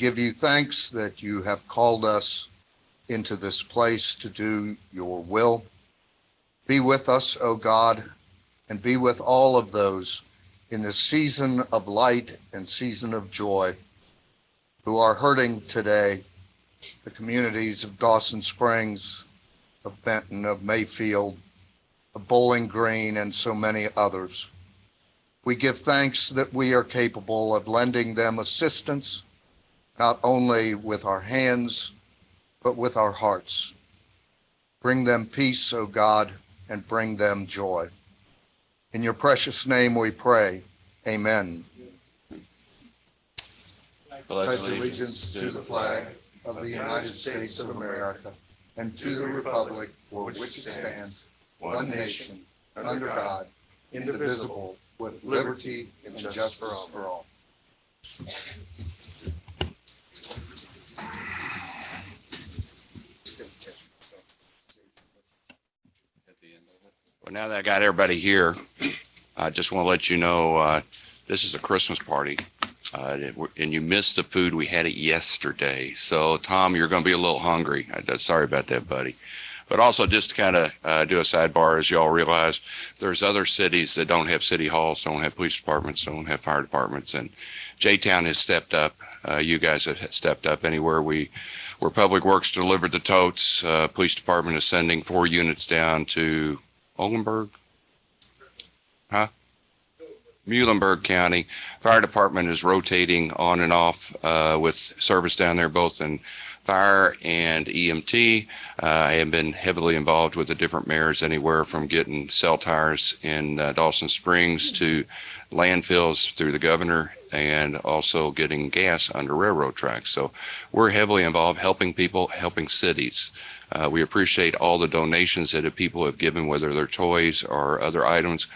give you thanks that you have called us into this place to do your will. Be with us, O God, and be with all of those in this season of light and season of joy who are hurting today, the communities of Dawson Springs, of Benton, of Mayfield, of Bowling Green, and so many others. We give thanks that we are capable of lending them assistance, not only with our hands, but with our hearts. Bring them peace, O God, and bring them joy. In your precious name we pray. Amen. Pledge allegiance to the flag of the United States of America and to the republic for which it stands, one nation, under God, indivisible, with liberty and justice for all. Well, now that I got everybody here, I just want to let you know this is a Christmas party, and you missed the food. We had it yesterday. So, Tom, you're going to be a little hungry. Sorry about that, buddy. But also, just to kind of do a sidebar, as you all realize, there's other cities that don't have city halls, don't have police departments, don't have fire departments, and J-Town has stepped up. You guys have stepped up anywhere where Public Works delivered the totes. Police department is sending 4 units down to Oldenburg, Muhlenberg County. Fire department is rotating on and off with service down there, both in fire and EMT. I have been heavily involved with the different mayors, anywhere from getting cell tires in Dawson Springs to landfills through the governor, and also getting gas under railroad tracks. So we're heavily involved helping people, helping cities. We appreciate all the donations that people have given, whether they're toys or other items.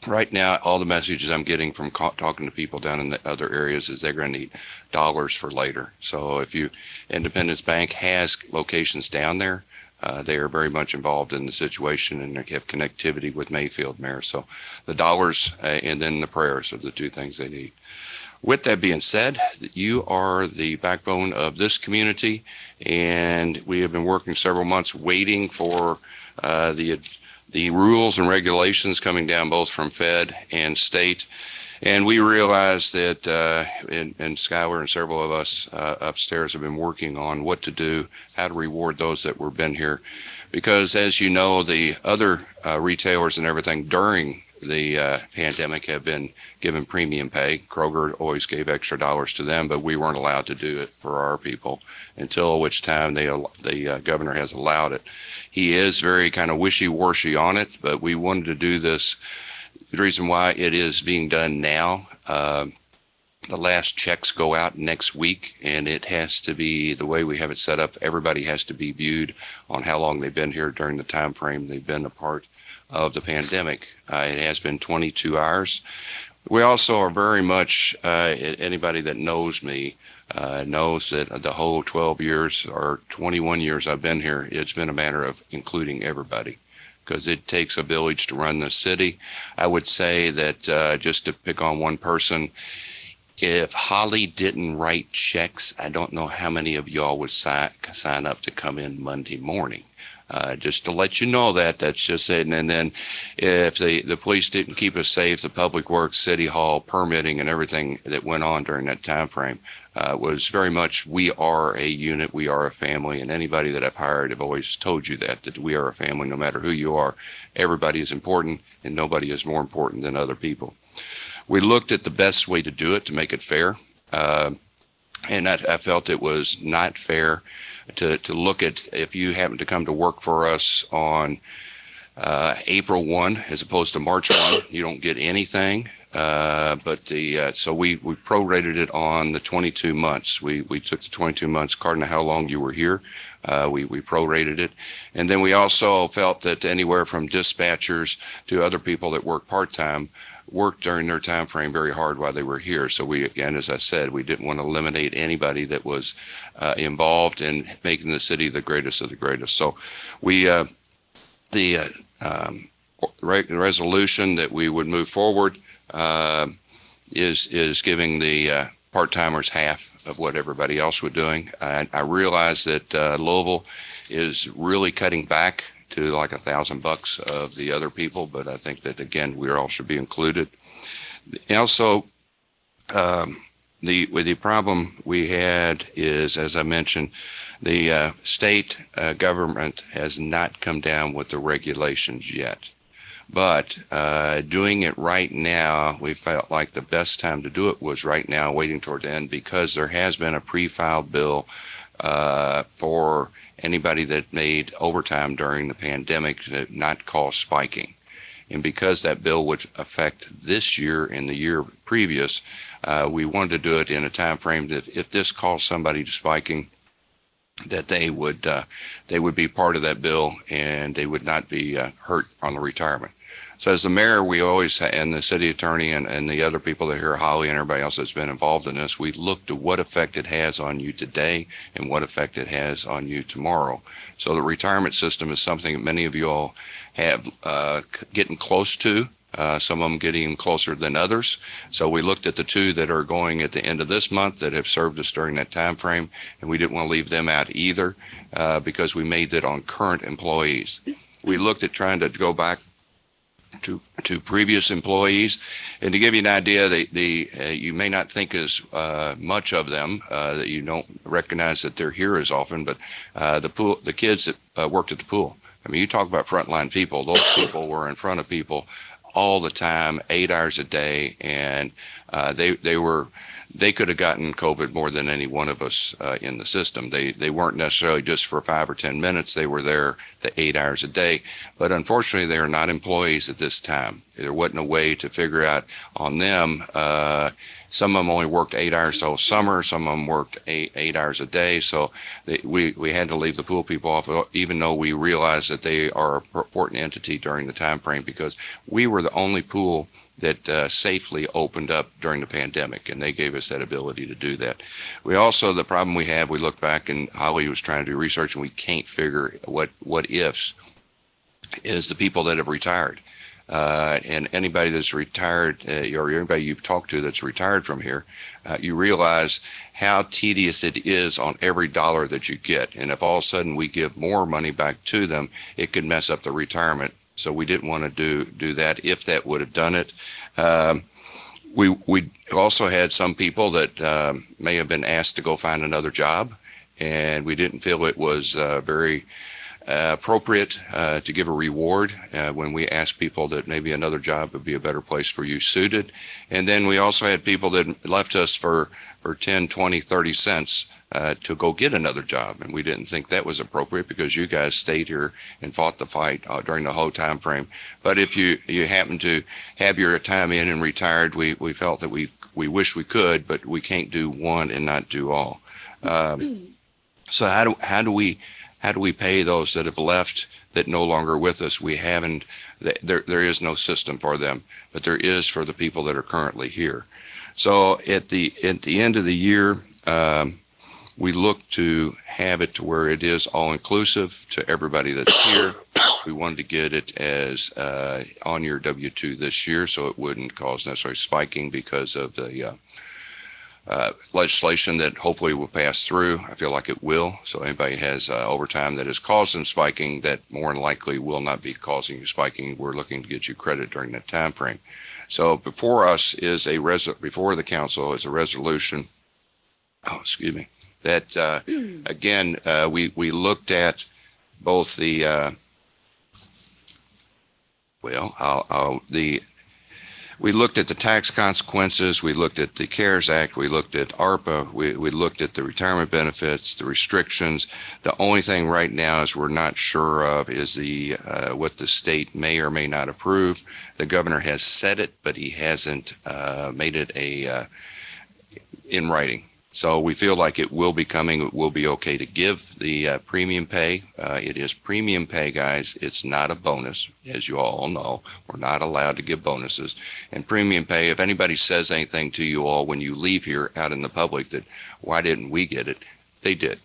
Right now, all the messages I'm getting from talking to people down in the other areas is they're going to need dollars for later. So if Independence Bank has locations down there, they are very much involved in the situation and they have connectivity with Mayfield Mayor. So the dollars and then the prayers are the 2 things they need. With that being said, you are the backbone of this community, and we have been working several months waiting for the rules and regulations coming down both from Fed and state. And we realized that, and Skylar and several of us upstairs have been working on what to do, how to reward those that were been here. Because as you know, the other retailers and everything during the pandemic have been given premium pay. Kroger always gave extra dollars to them, but we weren't allowed to do it for our people until which time the governor has allowed it. He is very kind of wishy-washy on it, but we wanted to do this. The reason why it is being done now, the last checks go out next week, and it has to be the way we have it set up. Everybody has to be viewed on how long they've been here during the time frame they've been a part of the pandemic. It has been 22 hours. We also are very much, anybody that knows me knows that the whole 12 years or 21 years I've been here, it's been a matter of including everybody, because it takes a village to run the city. I would say that just to pick on one person, if Holly didn't write checks, I don't know how many of y'all would sign up to come in Monday morning. Just to let you know that's just it. And then if the police didn't keep us safe, the Public Works, City Hall, permitting and everything that went on during that time frame was very much, we are a unit, we are a family. And anybody that I've hired have always told you that we are a family, no matter who you are. Everybody is important, and nobody is more important than other people. We looked at the best way to do it to make it fair. And I felt it was not fair to look at, if you happen to come to work for us on April 1 as opposed to March 1, you don't get anything. So we prorated it on the 22 months. We took the 22 months, according to how long you were here. We prorated it. And then we also felt that anywhere from dispatchers to other people that work part-time worked during their time frame very hard while they were here. So we, again, as I said, we didn't want to eliminate anybody that was involved in making the city the greatest of the greatest. So we, the resolution that we would move forward is giving the part-timers half of what everybody else was doing. I realize that Louisville is really cutting back to like $1,000 of the other people, but I think that again we all should be included. Also, the problem we had is, as I mentioned, the state government has not come down with the regulations yet. But doing it right now, we felt like the best time to do it was right now, waiting toward the end, because there has been a pre-filed bill for anybody that made overtime during the pandemic to not cause spiking. And because that bill would affect this year and the year previous, we wanted to do it in a time frame that if this caused somebody to spiking, that they would be part of that bill and they would not be hurt on the retirement. So as the mayor, we always, and the city attorney and the other people that hear Holly and everybody else that's been involved in this, we looked at what effect it has on you today and what effect it has on you tomorrow. So the retirement system is something that many of you all have getting close to. Some of them getting closer than others. So we looked at the two that are going at the end of this month that have served us during that time frame, and we didn't want to leave them out either because we made that on current employees. We looked at trying to go back to previous employees, and to give you an idea, you may not think as much of them, that you don't recognize that they're here as often, but the kids that worked at the pool. I mean, you talk about frontline people; those people were in front of people all the time, 8 hours a day, and they could have gotten COVID more than any one of us in the system. They weren't necessarily just for 5 or 10 minutes. They were there the 8 hours a day. But unfortunately, they are not employees at this time. There wasn't a way to figure out on them. Some of them only worked 8 hours all summer. Some of them worked eight hours a day. So we had to leave the pool people off, even though we realized that they are an important entity during the time frame, because we were the only pool that safely opened up during the pandemic, and they gave us that ability to do that. We also, the problem we have, we look back, and Holly was trying to do research, and we can't figure what ifs is the people that have retired. And anybody that's retired, or anybody you've talked to that's retired from here, you realize how tedious it is on every dollar that you get. And if all of a sudden we give more money back to them, it could mess up the retirement. So we didn't want to do that if that would have done it. We also had some people that may have been asked to go find another job, and we didn't feel it was very appropriate to give a reward when we asked people that maybe another job would be a better place for you suited. And then we also had people that left us for 10, 20, 30 cents to go get another job. And we didn't think that was appropriate because you guys stayed here and fought the fight during the whole time frame. But if you happen to have your time in and retired, we felt that we wish we could, but we can't do one and not do all. So how do we pay those that have left that no longer with us? We haven't, there is no system for them, but there is for the people that are currently here. So at the end of the year, we look to have it to where it is all inclusive to everybody that's here. We wanted to get it as on your W-2 this year, so it wouldn't cause necessarily spiking because of the legislation that hopefully will pass through. I feel like it will. So anybody has overtime that is causing spiking, that more than likely will not be causing you spiking. We're looking to get you credit during that time frame. So before us is before the council is a resolution. Oh, excuse me. That again, we looked at both the we looked at the tax consequences, we looked at the CARES Act, we looked at ARPA, we looked at the retirement benefits, the restrictions. The only thing right now is we're not sure of is the what the state may or may not approve. The governor has said it, but he hasn't made it in writing. So we feel like it will be coming. It will be okay to give the premium pay. It is premium pay, guys. It's not a bonus, as you all know. We're not allowed to give bonuses. And premium pay, if anybody says anything to you all when you leave here out in the public that why didn't we get it, they did.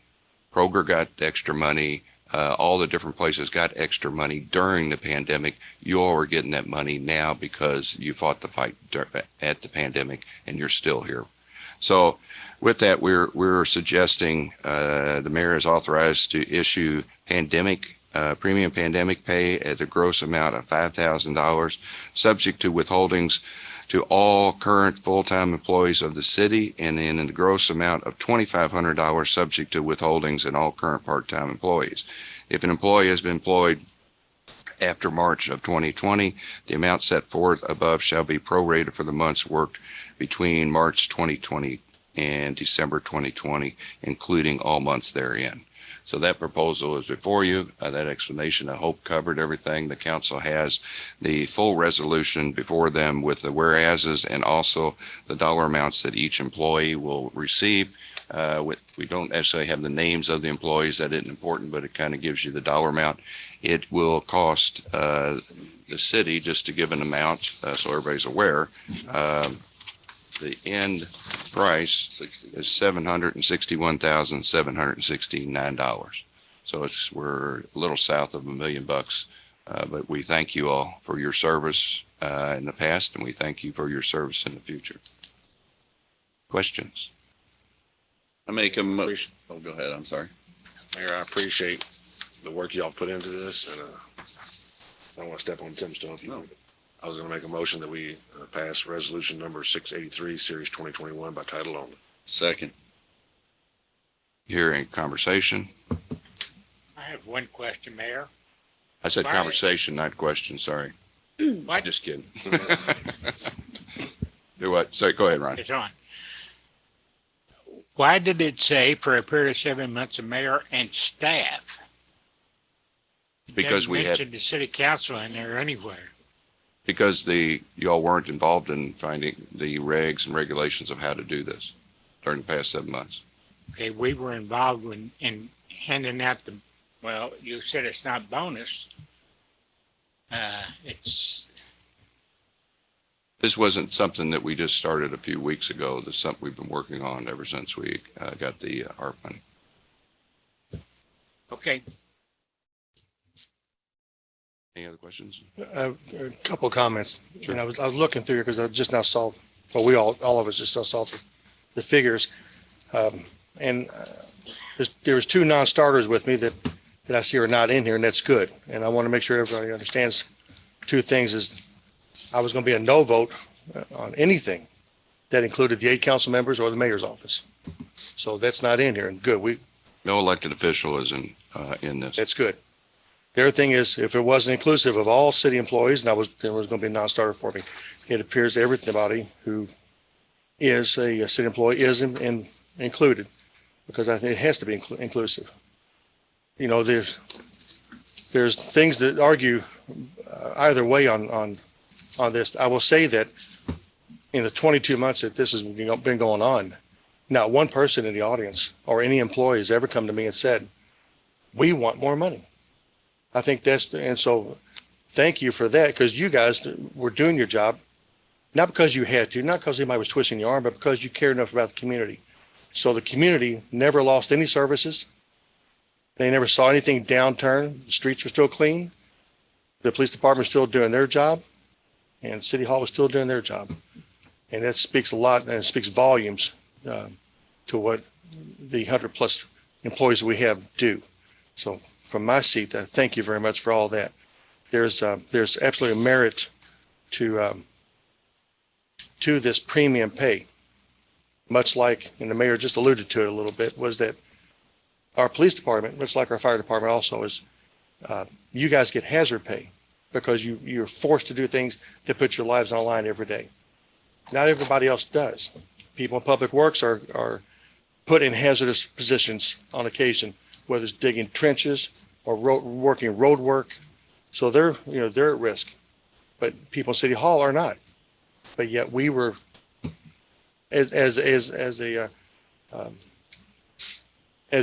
Kroger got extra money. All the different places got extra money during the pandemic. You all are getting that money now because you fought the fight at the pandemic and you're still here. So with that, we're suggesting the mayor is authorized to issue premium pandemic pay at the gross amount of $5,000, subject to withholdings to all current full-time employees of the city, and then in the gross amount of $2,500, subject to withholdings in all current part-time employees. If an employee has been employed after March of 2020, the amount set forth above shall be prorated for the months worked between March 2020 and December 2020, including all months therein. So that proposal is before you. That explanation, I hope, covered everything. The council has the full resolution before them with the whereases and also the dollar amounts that each employee will receive. We don't necessarily have the names of the employees. That isn't important, but it kind of gives you the dollar amount. It will cost the city, just to give an amount so everybody's aware, the end price is $761,769. So we're a little south of $1 million, but we thank you all for your service in the past, and we thank you for your service in the future. Questions? I make a motion. Oh, go ahead. I'm sorry. Mayor, I appreciate the work y'all put into this, and I don't want to step on Tim's toes. No. I was going to make a motion that we pass resolution number 683, series 2021 by title only. Second. Hearing conversation. I have one question, Mayor. I said Why- conversation, not question. Sorry. Why Just kidding. Do what? Sorry, go ahead, Ron. it's on? Why did it say for a period of 7 months, the mayor and staff? It Because doesn't we had, mention the city council in there anywhere. because y'all weren't involved in finding the regs and regulations of how to do this during the past 7 months. Okay, we were involved in handing out well, you said it's not bonus. It's, This wasn't something that we just started a few weeks ago. This is something we've been working on ever since we got the ARP money. okay. Any other questions? A couple of comments. And I was looking through because I just now saw, well, all of us just now saw the figures. And there was two non-starters with me that I see are not in here, and that's good. And I want to make sure everybody understands two things is I was going to be a no vote on anything that included the 8 council members or the mayor's office. So that's not in here, and good. No elected official is in this. That's good. The other thing is, if it wasn't inclusive of all city employees, and there was going to be a non-starter for me, it appears everybody who is a city employee is included, because I think it has to be inclusive. You know, there's things that argue either way on this. I will say that in the 22 months that this has been going on, not one person in the audience or any employee has ever come to me and said, "We want more money." I think and so thank you for that, because you guys were doing your job, not because you had to, not because anybody was twisting your arm, but because you cared enough about the community. So the community never lost any services. They never saw anything downturn. The streets were still clean. The police department was still doing their job, and City Hall was still doing their job. And that speaks a lot, and it speaks volumes to what the 100+ employees we have do. So from my seat, thank you very much for all that. There's absolutely a merit to this premium pay, much like, and the mayor just alluded to it a little bit, was that our police department, much like our fire department also, is you guys get hazard pay because you're forced to do things that put your lives on the line every day. Not everybody else does. People in public works are put in hazardous positions on occasion, whether it's digging trenches or working road work. So they're at risk, but people in City Hall are not. But yet we were, as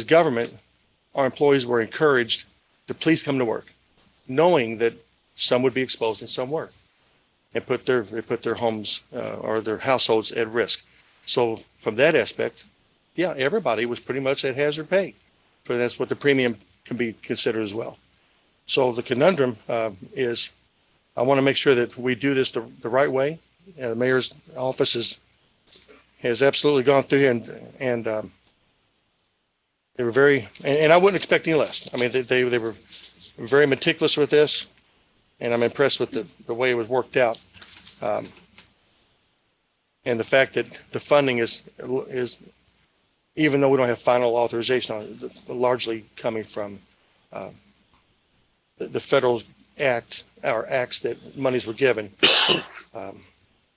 government, our employees were encouraged to please come to work, knowing that some would be exposed and some were, and put their homes or their households at risk. So from that aspect, yeah, everybody was pretty much at hazard pay. For that's what the premium can be considered as well. So the conundrum is, I want to make sure that we do this the right way. The mayor's office has absolutely gone through here and they were very, and I wouldn't expect any less. I mean, they were very meticulous with this, and I'm impressed with the way it was worked out. And the fact that the funding is, even though we don't have final authorization on it, largely coming from the federal act, or acts that monies were given,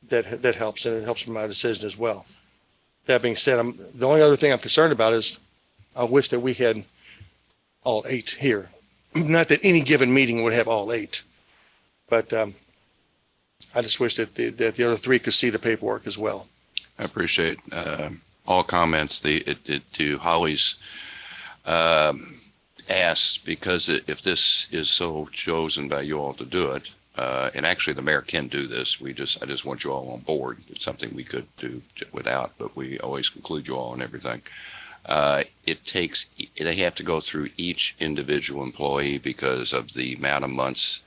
that helps, and it helps with my decision as well. That being said, the only other thing I'm concerned about is I wish that we had all 8 here. Not that any given meeting would have all 8, but I just wish that the other 3 could see the paperwork as well. I appreciate all comments. To Holly's ask, because if this is so chosen by you all to do it, and actually the mayor can do this, I just want you all on board. It's something we could do without, but we always include you all on everything. They have to go through each individual employee because of the amount of months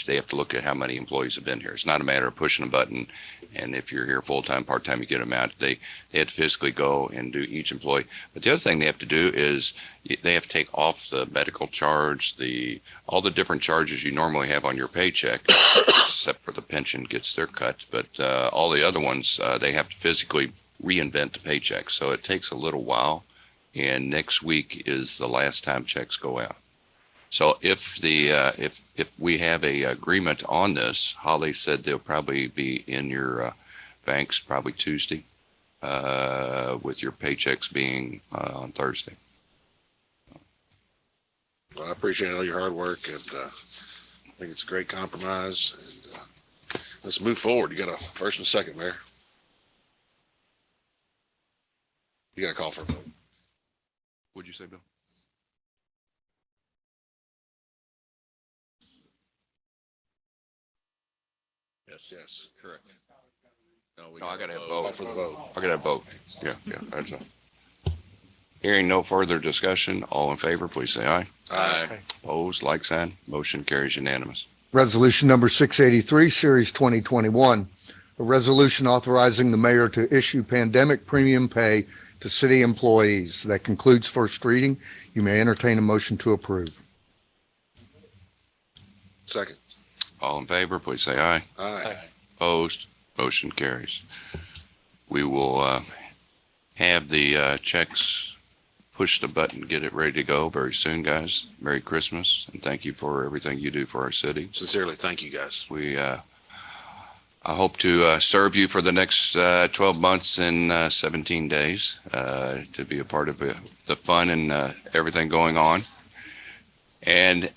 they have to look at how many employees have been here. It's not a matter of pushing a button, and if you're here full-time, part-time, you get them out. They have to physically go and do each employee. But the other thing they have to do is they have to take off the medical charge, all the different charges you normally have on your paycheck, except for the pension gets their cut. But all the other ones, they have to physically reinvent the paycheck. So it takes a little while, and next week is the last time checks go out. So if we have a agreement on this, Holly said they'll probably be in your banks probably Tuesday, with your paychecks being on Thursday. Well, I appreciate all your hard work, and I think it's a great compromise. And let's move forward. You got a first and second, Mayor. You got a call for a vote. What'd you say, Bill? Yes. Correct. No, I gotta have Call both. for the vote. I gotta have both. Yeah, that's all. Hearing no further discussion, all in favor, please say aye. Aye. Opposed, like sign. Motion carries unanimous. Resolution number 683, Series 2021, a resolution authorizing the mayor to issue pandemic premium pay to city employees. That concludes first reading. You may entertain a motion to approve. Second. All in favor, please say aye. Aye. Opposed, motion carries. We will have the checks, push the button, get it ready to go very soon, guys. Merry Christmas, and thank you for everything you do for our city. Sincerely, thank you, guys. I hope to serve you for the next 12 months and 17 days to be a part of the fun and everything going on. And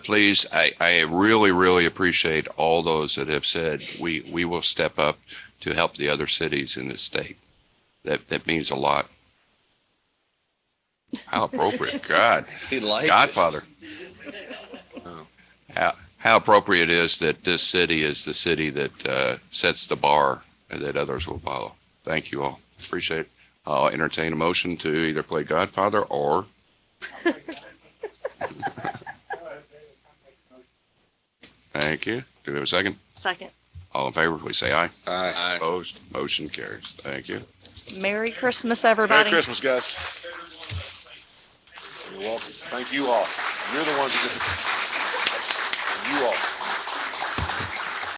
please, I really, really appreciate all those that have said we will step up to help the other cities in the state. That means a lot. How appropriate. God. He liked it. Godfather. How appropriate it is that this city is the city that sets the bar and that others will follow. Thank you all. Appreciate it. I'll entertain a motion to either play Godfather or. Thank you. Do we have a second? Second. All in favor, please say aye. Aye. Opposed, motion carries. Thank you. Merry Christmas, Merry everybody. Christmas, guys. You're welcome. Thank you all. You're the ones who did you all.